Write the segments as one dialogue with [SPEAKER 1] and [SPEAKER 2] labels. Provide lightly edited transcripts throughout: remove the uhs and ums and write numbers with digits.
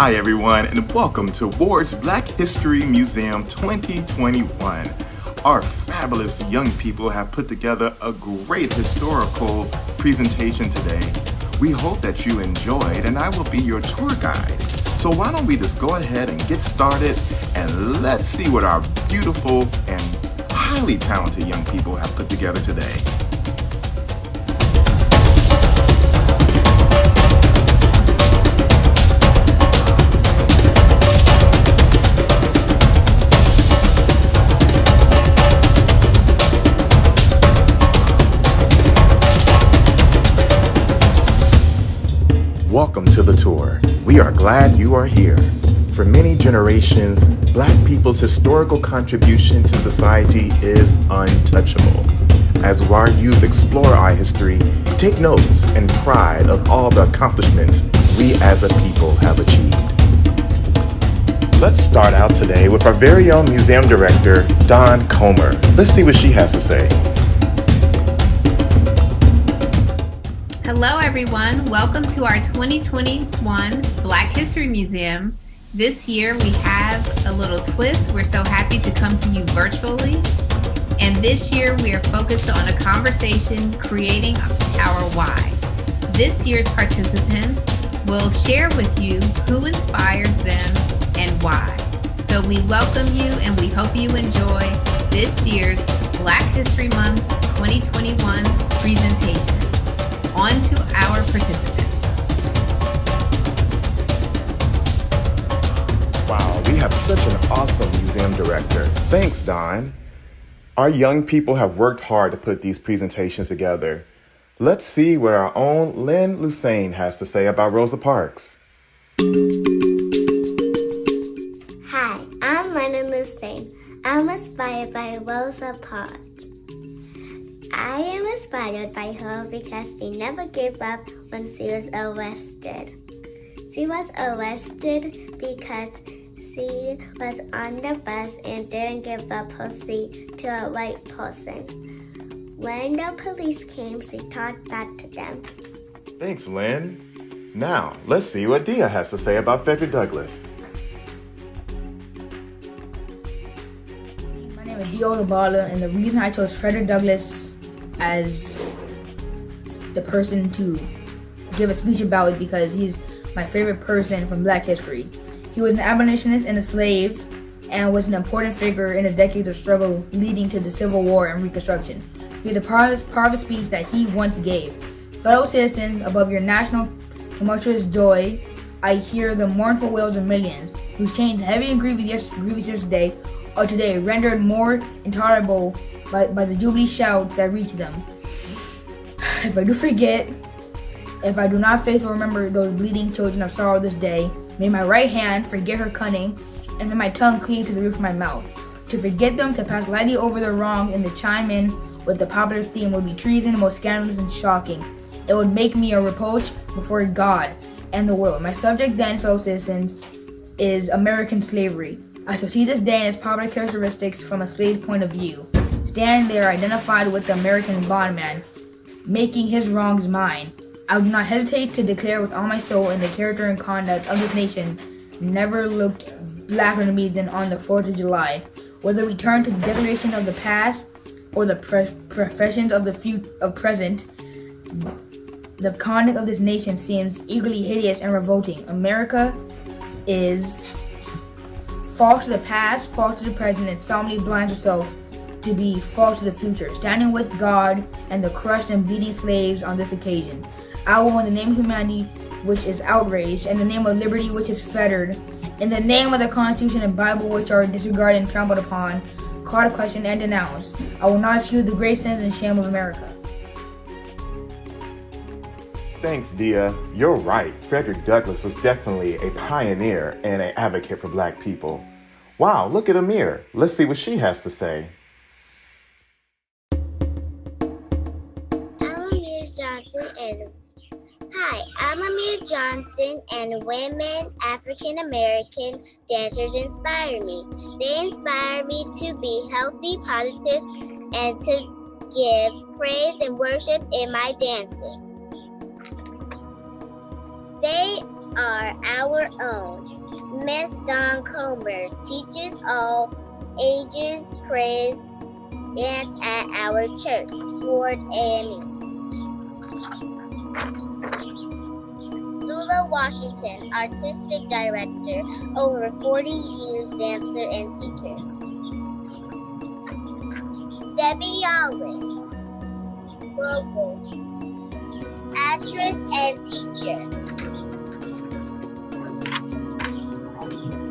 [SPEAKER 1] Hi everyone, and welcome to Ward's Black History Museum 2021. Our fabulous young people have put together a great historical presentation today. We hope that you enjoyed, and I will be your tour guide. So why don't we just go ahead and get started, and let's see what our beautiful and highly talented young people have put together today. Welcome to the tour. We are glad you are here. For many generations, Black people's historical contribution to society is untouchable. As our youth explore our history, take notes and pride of all the accomplishments we as a people have achieved. Let's start out today with our very own museum director, Dawn Comer. Let's see what she has to say.
[SPEAKER 2] Hello everyone, welcome to our 2021 Black History Museum. This year we have a little twist. We're so happy to come to you virtually. And this year we are focused on a conversation creating our why. This year's participants will share with you who inspires them and why. So we welcome you and we hope you enjoy this year's Black History Month 2021 presentation. On to our participants.
[SPEAKER 1] Wow, we have such an awesome museum director. Thanks, Dawn. Our young people have worked hard to put these presentations together. Let's see what our own Lynn Lucane has to say about Rosa Parks.
[SPEAKER 3] Hi, I'm Lynn Lucane. I'm inspired by Rosa Parks. I am inspired by her because she never gave up when she was arrested. She was arrested because she was on the bus and didn't give up her seat to a white person. When the police came, she taught that to them.
[SPEAKER 1] Thanks, Lynn. Now, let's see what Dia has to say about Frederick Douglass.
[SPEAKER 4] My name is Dia Olabala, and the reason I chose Frederick Douglass as the person to give a speech about is because he's my favorite person from Black history. He was an abolitionist and a slave and was an important figure in the decades of struggle leading to the Civil War and Reconstruction. Here's a part of a speech that he once gave. Fellow citizens, above your national tumultuous joy, I hear the mournful wails of millions whose chains, heavy and grievous yesterday, are today rendered more intolerable by the jubilee shouts that reach them. If I do forget, if I do not faithfully remember those bleeding children of sorrow this day, may my right hand forget her cunning, and may my tongue cleave to the roof of my mouth. To forget them, to pass lightly over their wrong, and to chime in with the popular theme would be treason, most scandalous and shocking. It would make me a reproach before God and the world. My subject then, fellow citizens, is American slavery. I shall see this day and its popular characteristics from a slave's point of view. Stand there identified with the American bondman, making his wrongs mine. I do not hesitate to declare with all my soul in the character and conduct of this nation never looked blacker to me than on the 4th of July. Whether we turn to the declaration of the past or the professions of the present, the conduct of this nation seems equally hideous and revolting. America is false to the past, false to the present, and solemnly blinds herself to be false to the future, standing with God and the crushed and bleeding slaves on this occasion. I will, in the name of humanity, which is outraged, in the name of liberty, which is fettered, in the name of the Constitution and Bible, which are disregarded and trampled upon, call to question and denounce. I will not excuse the great sins and shame of America.
[SPEAKER 1] Thanks, Dia. You're right. Frederick Douglass was definitely a pioneer and an advocate for Black people. Wow, look at Amir. Let's see what she has to say.
[SPEAKER 3] I'm Amir Johnson, and women, African American dancers inspire me. They inspire me to be healthy, positive, and to give praise and worship in my dancing. They are our own. Miss Dawn Comer teaches all ages praise dance at our church, Fort AME. Lula Washington, artistic director, over 40 years dancer and teacher. Debbie Yalwin, local, actress and teacher.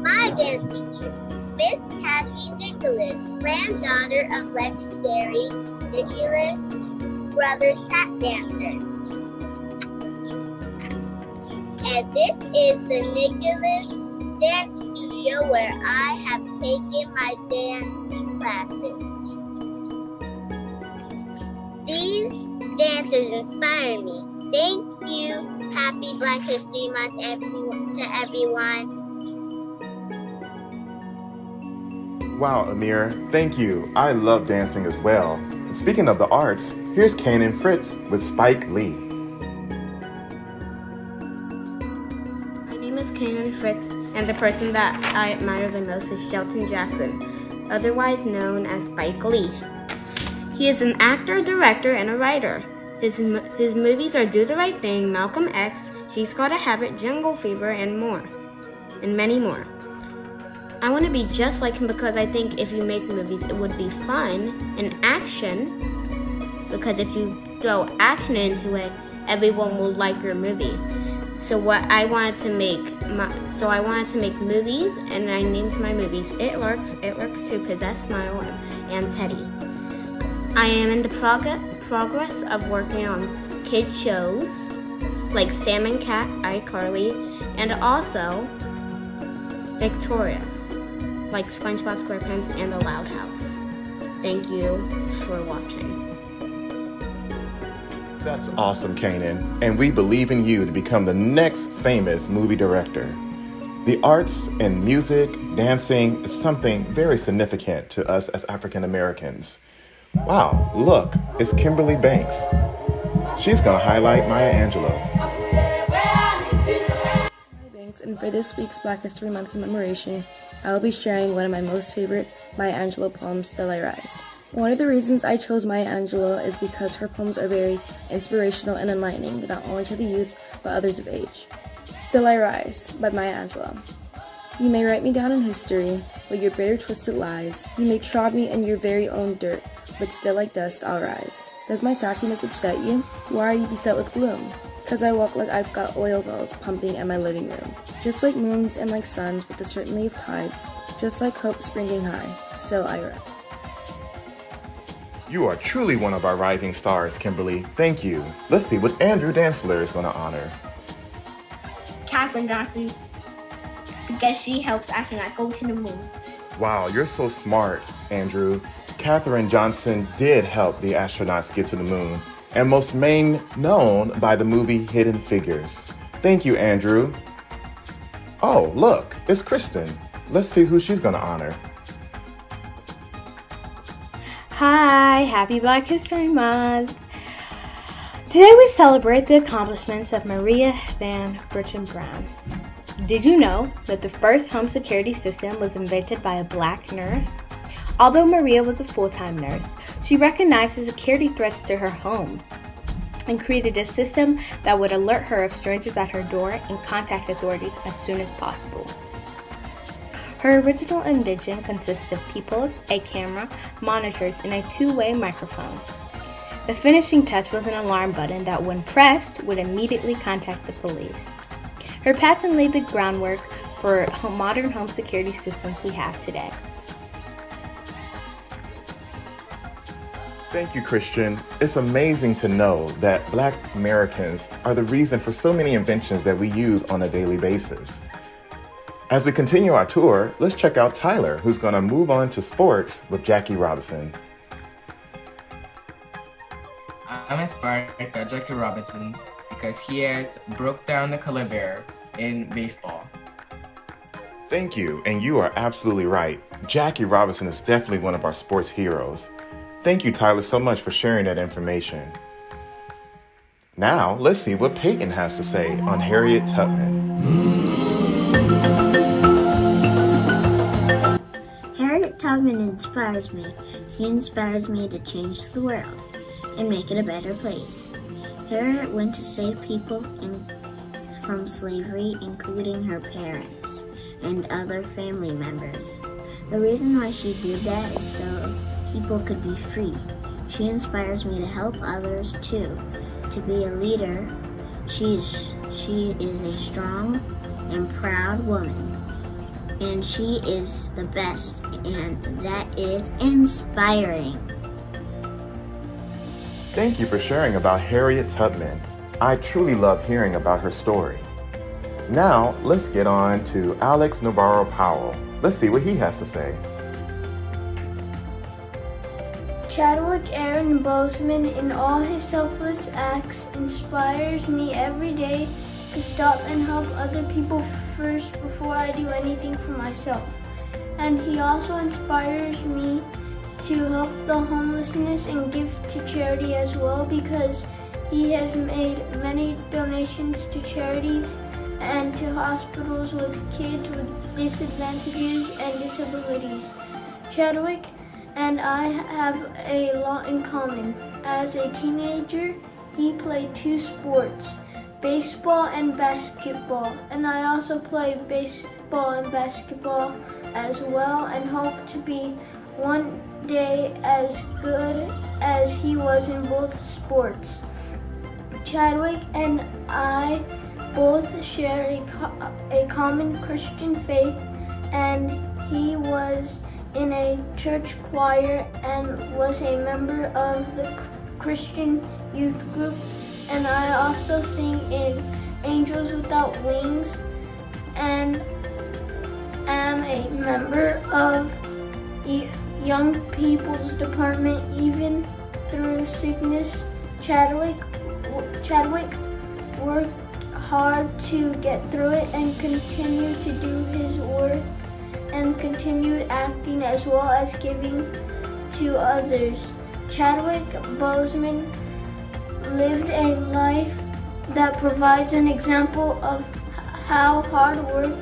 [SPEAKER 3] My dance teacher, Miss Kathy Nicholas, granddaughter of legendary Nicholas Brothers tap dancers. And this is the Nicholas Dance Studio where I have taken my dance classes. These dancers inspire me. Thank you. Happy Black History Month to everyone.
[SPEAKER 1] Wow, Amir, thank you. I love dancing as well. And speaking of the arts, here's Kanan Fritz with Spike Lee.
[SPEAKER 5] My name is Kanan Fritz, and the person that I admire the most is Shelton Jackson, otherwise known as Spike Lee. He is an actor, director, and a writer. His movies are Do the Right Thing, Malcolm X, She's Gotta Have It, Jungle Fever, and more, and many more. I want to be just like him because I think if you make movies, it would be fun and action. Because if you throw action into it, everyone will like your movie. So I wanted to make movies, and I named my movies It Works 2, Possess, Smile, and Teddy. I am in the progress of working on kid shows like Sam and Cat, iCarly, and also Victorious, like SpongeBob SquarePants and The Loud House. Thank you for watching.
[SPEAKER 1] That's awesome, Kanan, and we believe in you to become the next famous movie director. The arts and music, dancing is something very significant to us as African Americans. Wow, look, it's Kimberly Banks. She's gonna highlight Maya Angelou.
[SPEAKER 6] And for this week's Black History Month commemoration, I will be sharing one of my most favorite Maya Angelou poems, Still I Rise. One of the reasons I chose Maya Angelou is because her poems are very inspirational and enlightening, not only to the youth, but others of age. Still I Rise by Maya Angelou. You may write me down in history, with your bitter twisted lies. You may trod me in your very own dirt, but still like dust I'll rise. Does my sassiness upset you? Why are you beset with gloom? 'Cause I walk like I've got oil wells pumping in my living room. Just like moons and like suns with the certainty of tides, just like hope springing high, still I rise.
[SPEAKER 1] You are truly one of our rising stars, Kimberly. Thank you. Let's see what Andrew Dantzler is gonna honor.
[SPEAKER 3] Katherine Johnson, because she helps astronauts go to the moon.
[SPEAKER 1] Wow, you're so smart, Andrew. Katherine Johnson did help the astronauts get to the moon, and most known by the movie Hidden Figures. Thank you, Andrew. Oh, look, it's Kristen. Let's see who she's gonna honor.
[SPEAKER 7] Hi, happy Black History Month. Today we celebrate the accomplishments of Maria Van Brittan Brown. Did you know that the first home security system was invented by a black nurse? Although Maria was a full-time nurse, she recognized the security threats to her home and created a system that would alert her of strangers at her door and contact authorities as soon as possible. Her original invention consisted of peepholes, a camera, monitors, and a two-way microphone. The finishing touch was an alarm button that, when pressed, would immediately contact the police. Her patent laid the groundwork for modern home security systems we have today.
[SPEAKER 1] Thank you, Christian. It's amazing to know that Black Americans are the reason for so many inventions that we use on a daily basis. As we continue our tour, let's check out Tyler, who's going to move on to sports with Jackie Robinson.
[SPEAKER 8] I'm inspired by Jackie Robinson because he has broke down the color barrier in baseball.
[SPEAKER 1] Thank you, and you are absolutely right. Jackie Robinson is definitely one of our sports heroes. Thank you, Tyler, so much for sharing that information. Now, let's see what Peyton has to say on Harriet Tubman.
[SPEAKER 3] Tubman inspires me. She inspires me to change the world and make it a better place. Harriet went to save people from slavery, including her parents and other family members. The reason why she did that is so people could be free. She inspires me to help others too. To be a leader, she is a strong and proud woman. And she is the best, and that is inspiring.
[SPEAKER 1] Thank you for sharing about Harriet Tubman. I truly love hearing about her story. Now, let's get on to Alex Navarro Powell. Let's see what he has to say.
[SPEAKER 9] Chadwick Aaron Boseman, in all his selfless acts, inspires me every day to stop and help other people first before I do anything for myself. And he also inspires me to help the homelessness and give to charity as well, because he has made many donations to charities and to hospitals with kids with disadvantages and disabilities. Chadwick and I have a lot in common. As a teenager, he played two sports, baseball and basketball, and I also play baseball and basketball as well, and hope to be one day as good as he was in both sports. Chadwick and I both share a common Christian faith, and he was in a church choir and was a member of the Christian youth group, and I also sing in Angels Without Wings and am a member of Young People's Department. Even through sickness, Chadwick worked hard to get through it and continued to do his work and continued acting as well as giving to others. Chadwick Boseman lived a life that provides an example of how hard work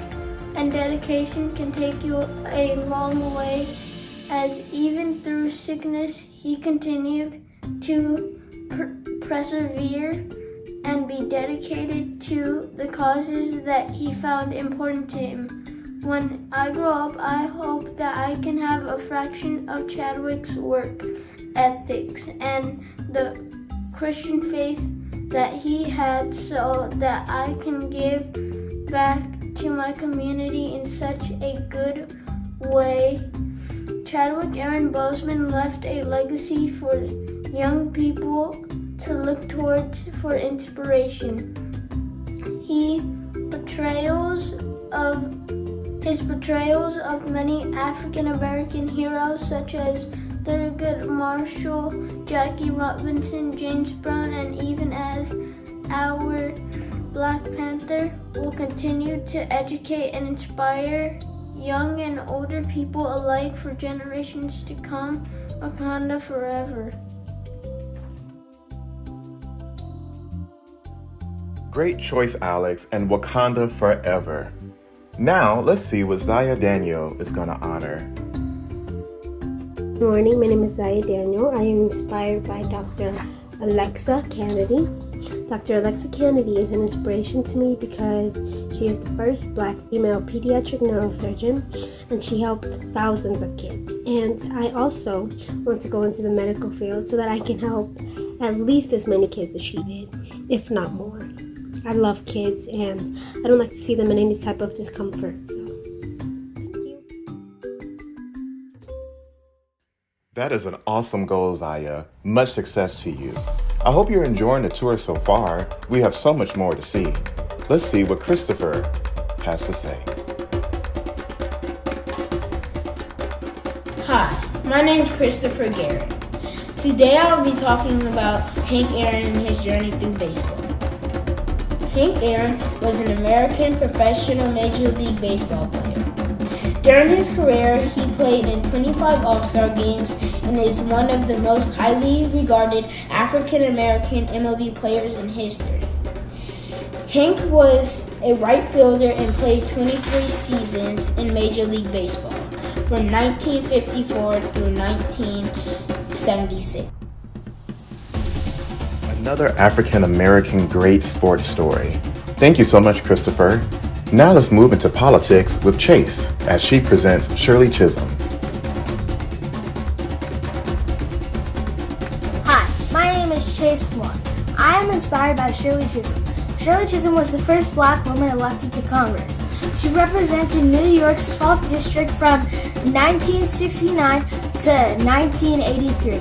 [SPEAKER 9] and dedication can take you a long way, as even through sickness he continued to persevere and be dedicated to the causes that he found important to him. When I grow up, I hope that I can have a fraction of Chadwick's work ethics and the Christian faith that he had, so that I can give back to my community in such a good way. Chadwick Aaron Boseman left a legacy for young people to look towards for inspiration. His portrayals of many African American heroes such as Thurgood Marshall, Jackie Robinson, James Brown, and even as our Black Panther will continue to educate and inspire young and older people alike for generations to come. Wakanda forever.
[SPEAKER 1] Great choice, Alex, and Wakanda forever. Now, let's see what Zaya Daniel is going to honor.
[SPEAKER 10] Good morning, my name is Zaya Daniel. I am inspired by Dr. Alexa Kennedy. Dr. Alexa Kennedy is an inspiration to me because she is the first Black female pediatric neurosurgeon, and she helped thousands of kids. And I also want to go into the medical field so that I can help at least as many kids as she did, if not more. I love kids, and I don't like to see them in any type of discomfort. So, thank you.
[SPEAKER 1] That is an awesome goal, Zaya. Much success to you. I hope you're enjoying the tour so far. We have so much more to see. Let's see what Christopher has to say.
[SPEAKER 11] Hi, my name's Christopher Garrett. Today I will be talking about Hank Aaron and his journey through baseball. Hank Aaron was an American professional Major League Baseball player. During his career, he played in 25 All-Star games and is one of the most highly regarded African American MLB players in history. Hank was a right fielder and played 23 seasons in Major League Baseball. from 1954 through 1976.
[SPEAKER 1] Another African American great sports story. Thank you so much, Christopher. Now let's move into politics with Chase as she presents Shirley Chisholm.
[SPEAKER 12] Hi, my name is Chase Swan. I am inspired by Shirley Chisholm. Shirley Chisholm was the first black woman elected to Congress. She represented New York's 12th district from 1969 to 1983.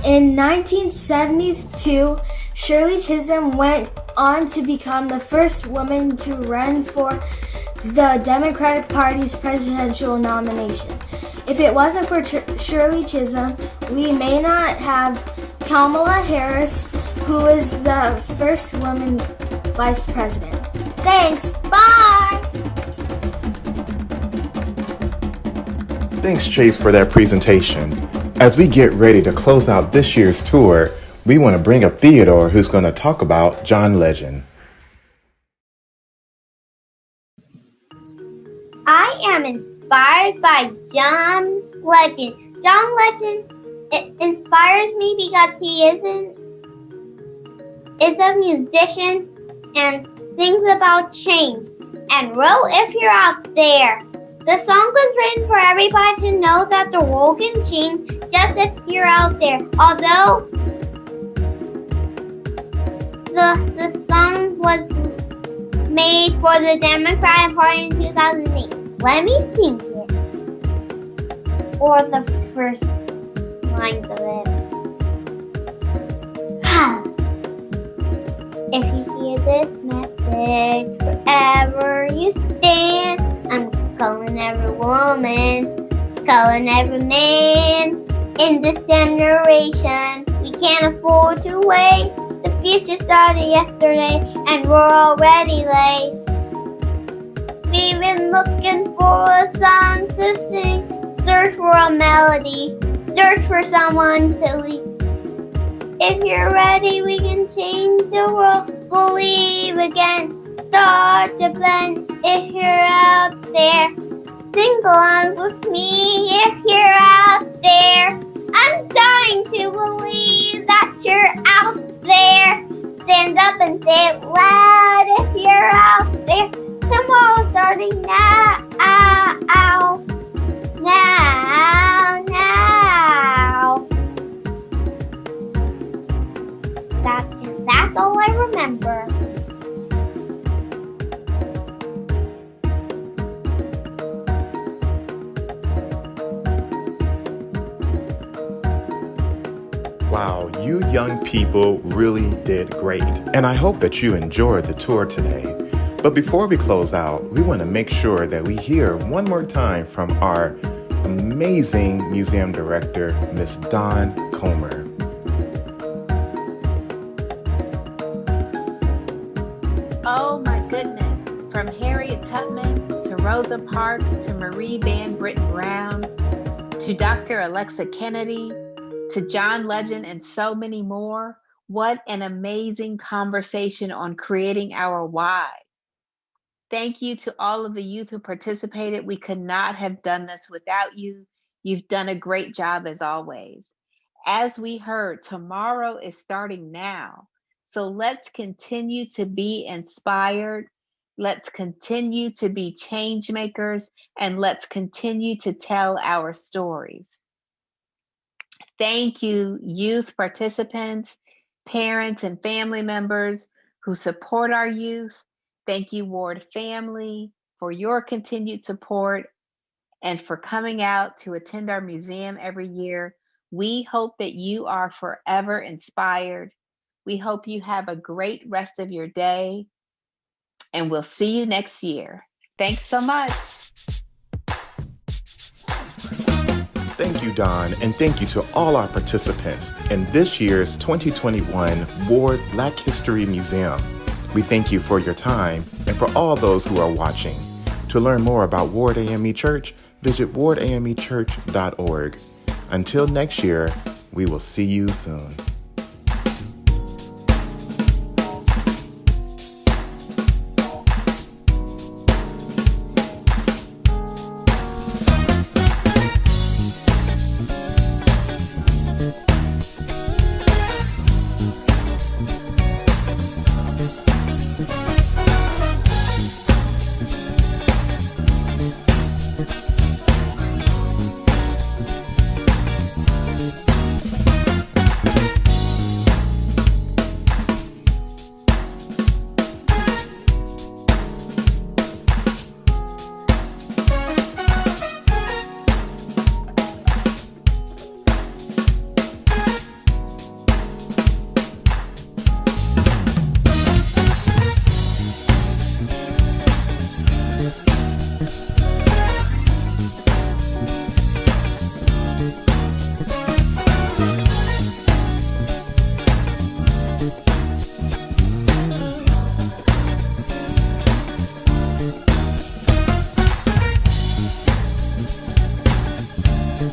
[SPEAKER 12] In 1972, Shirley Chisholm went on to become the first woman to run for the Democratic Party's presidential nomination. If it wasn't for Shirley Chisholm, we may not have Kamala Harris, who is the first woman vice president. Thanks. Bye.
[SPEAKER 1] Thanks, Chase, for that presentation. As we get ready to close out this year's tour, we want to bring up Theodore, who's going to talk about John Legend.
[SPEAKER 3] I am inspired by John Legend. John Legend inspires me because he is a musician and sings about change. And Ro, if you're out there, the song was written for everybody to know that the world can change just if you're out there. Although the song was made for the Democratic Party in 2008. Let me sing it. Or the first lines of it. If you hear this message, forever you stand. I'm calling every woman, calling every man. In this generation, we can't afford to wait. The future started yesterday, and we're already late. We've been looking for a song to sing. Search for a melody, search for someone to lead. If you're ready, we can change the world. Believe again, start to blend. If you're out there, sing along with me. If you're out there, I'm dying to believe that you're out there. Stand up and say it loud if you're out there. Tomorrow starting now. That's all I remember.
[SPEAKER 1] Wow, you young people really did great. And I hope that you enjoyed the tour today. But before we close out, we want to make sure that we hear one more time from our amazing museum director, Miss Dawn Comer.
[SPEAKER 2] Oh my goodness. From Harriet Tubman to Rosa Parks to Marie Van Britton Brown to Dr. Alexa Kennedy to John Legend and so many more. What an amazing conversation on creating our why. Thank you to all of the youth who participated. We could not have done this without you. You've done a great job as always. As we heard, tomorrow is starting now. So let's continue to be inspired. Let's continue to be change makers, and let's continue to tell our stories. Thank you, youth participants, parents, and family members who support our youth. Thank you, Ward family, for your continued support and for coming out to attend our museum every year. We hope that you are forever inspired. We hope you have a great rest of your day, and we'll see you next year. Thanks so much.
[SPEAKER 1] Thank you, Dawn, and thank you to all our participants in this year's 2021 Ward Black History Museum. We thank you for your time and for all those who are watching. To learn more about Ward AME Church, visit wardamechurch.org. Until next year, we will see you soon.